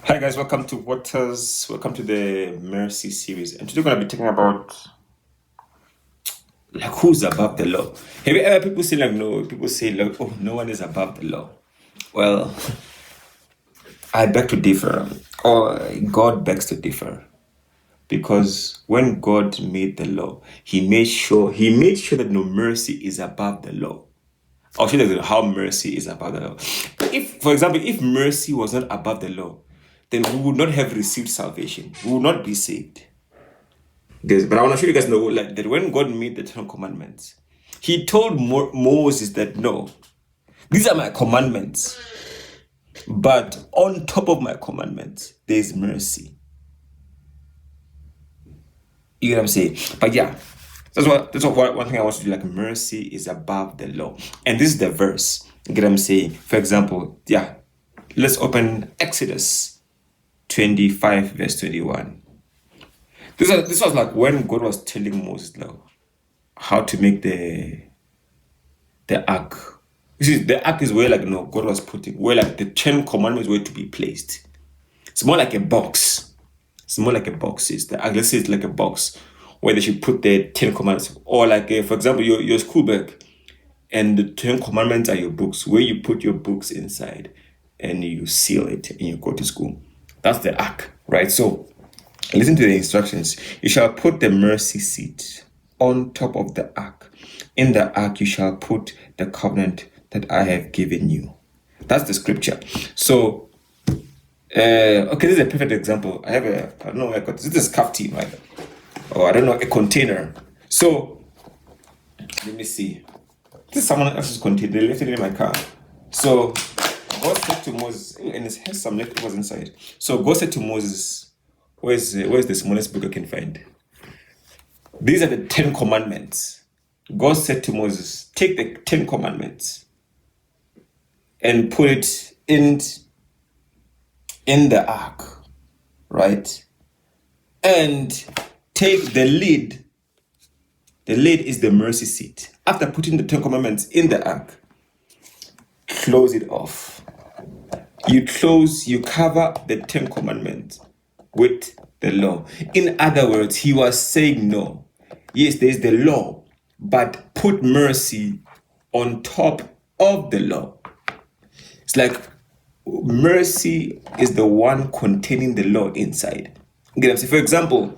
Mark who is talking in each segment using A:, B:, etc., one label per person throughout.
A: Hi guys, welcome to Waters. Welcome to the Mercy series. And today we're gonna be talking about like who's above the law. Have you ever people say like no, people say like oh no one is above the law. Well, I beg to differ. Or God begs to differ. Because when God made the law, he made sure that no mercy is above the law. I'll show you how mercy is above the law. If, for example, if mercy was not above the law, then we would not have received salvation. We would not be saved. Yes, but I want to show you guys know like that when God made the Ten Commandments, He told Moses that no, these are my commandments, but on top of my commandments, there is mercy. You know what I'm saying? But yeah, that's what one thing I want to do. Like mercy is above the law, and this is the verse. You get what I'm saying? For example, yeah, let's open Exodus 25 verse 21. This was like when God was telling Moses now how to make the ark. You see, the ark is where like God was putting where like the Ten Commandments were to be placed. It's more like a box. It's more like a box. It's the ark. Let's say it's like a box where they should put the Ten Commandments, or like for example your school bag, and the Ten Commandments are your books, where you put your books inside, and you seal it, and you go to school. That's the ark, right? So listen to the instructions. You shall put the mercy seat on top of the ark. In the ark you shall put the covenant that I have given you. That's the scripture. So, okay, this is a perfect example. I don't know where I got this. This is kafti, right? Or I don't know, a container. So, let me see. This is someone else's container. They left it in my car. So, God said to Moses, and it has some leftovers inside. So, God said to Moses, where's the smallest book I can find? These are the 10 commandments. God said to Moses, take the 10 commandments and put it in the ark, right? And take the lid. The lid is the mercy seat. After putting the 10 commandments in the ark, close it off. You cover the 10 commandments with the law. In other words, he was saying no. Yes, there's the law, but put mercy on top of the law. It's like mercy is the one containing the law inside. Okay, so for example,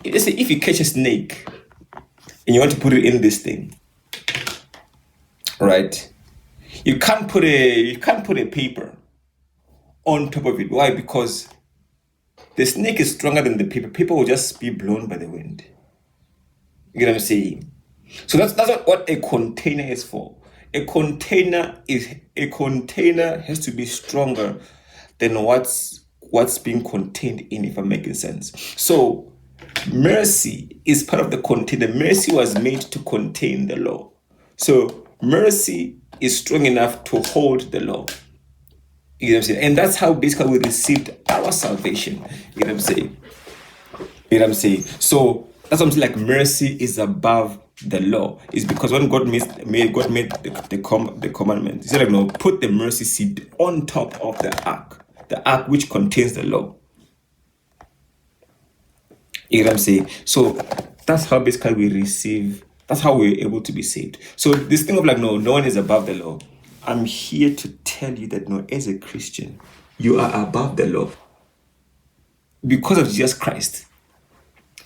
A: let's say if you catch a snake and you want to put it in this thing, right? You can't put a paper on top of it. Why? Because the snake is stronger than the paper. Paper will just be blown by the wind. You get what I'm saying? So that's what a container is for. A container has to be stronger than what's being contained in, if I'm making sense. So mercy is part of the container. Mercy was made to contain the law. So mercy is strong enough to hold the law. You know what I'm saying? And that's how basically we received our salvation. You know what I'm saying? You know what I'm saying? So that's what I'm saying. Like mercy is above the law. It's because when God made the commandment, He said like no, put the mercy seat on top of the ark which contains the law. You know what I'm saying? So that's how basically we receive. That's how we're able to be saved. So this thing of like no one is above the law. I'm here to tell you that no, as a Christian, you are above the law. Because of Jesus Christ,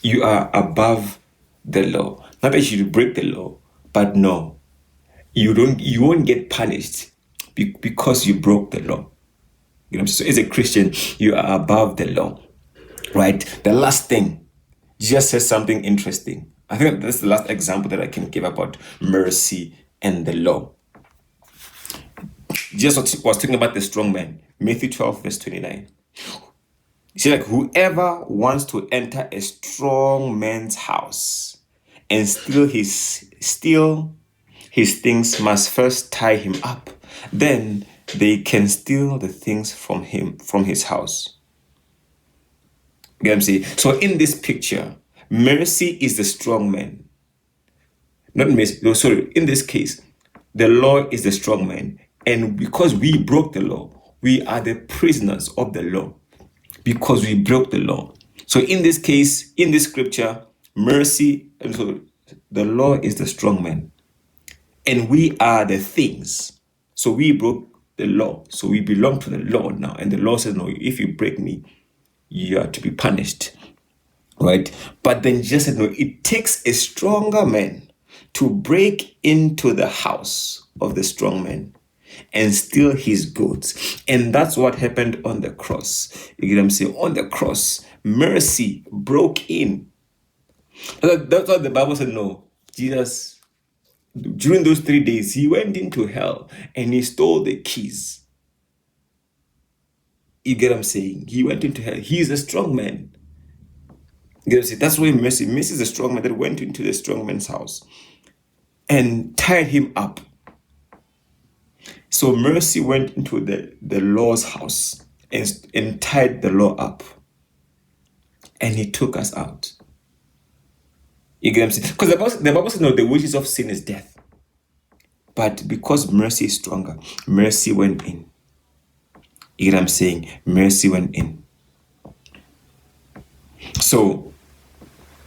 A: you are above the law. Not that you break the law, but no, you won't get punished because you broke the law. You know, so as a Christian, you are above the law, right? The last thing, Jesus says something interesting. I think that's the last example that I can give about mercy and the law. Jesus was talking about the strong man, Matthew 12, verse 29. He said, like, whoever wants to enter a strong man's house and steal his things must first tie him up. Then they can steal the things from his house. You know what I'm saying? So in this picture, mercy is the strong man. Not mercy. No, sorry. In this case, the law is the strong man. And because we broke the law, we are the prisoners of the law. because we broke the law. So in this case, in this scripture, mercy, and so the law is the strong man, and we are the things. So we broke the law. So we belong to the law now. And the law says, no, if you break me, you are to be punished. Right? But then Jesus said, no, it takes a stronger man to break into the house of the strong man and steal his goods. And that's what happened on the cross. You get what I'm saying? On the cross, mercy broke in. That's what the Bible said, no, Jesus, during those 3 days, he went into hell and he stole the keys. You get what I'm saying? He went into hell. He is a strong man. You get what I'm saying? That's why mercy is a strong man that went into the strong man's house and tied him up. So mercy went into the law's house and tied the law up. And he took us out. You get what I'm saying? Because the Bible says, no, the wages of sin is death. But because mercy is stronger, mercy went in. You get what I'm saying? Mercy went in. So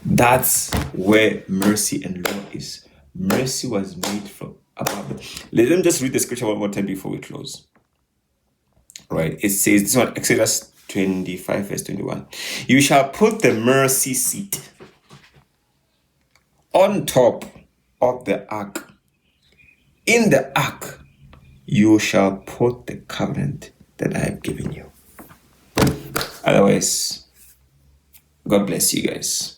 A: that's where mercy and law is. Mercy was made from above. Let me just read the scripture one more time before we close. Right? It says, this one, Exodus 25, verse 21. You shall put the mercy seat on top of the ark. In the ark, you shall put the covenant that I have given you. Otherwise, God bless you guys.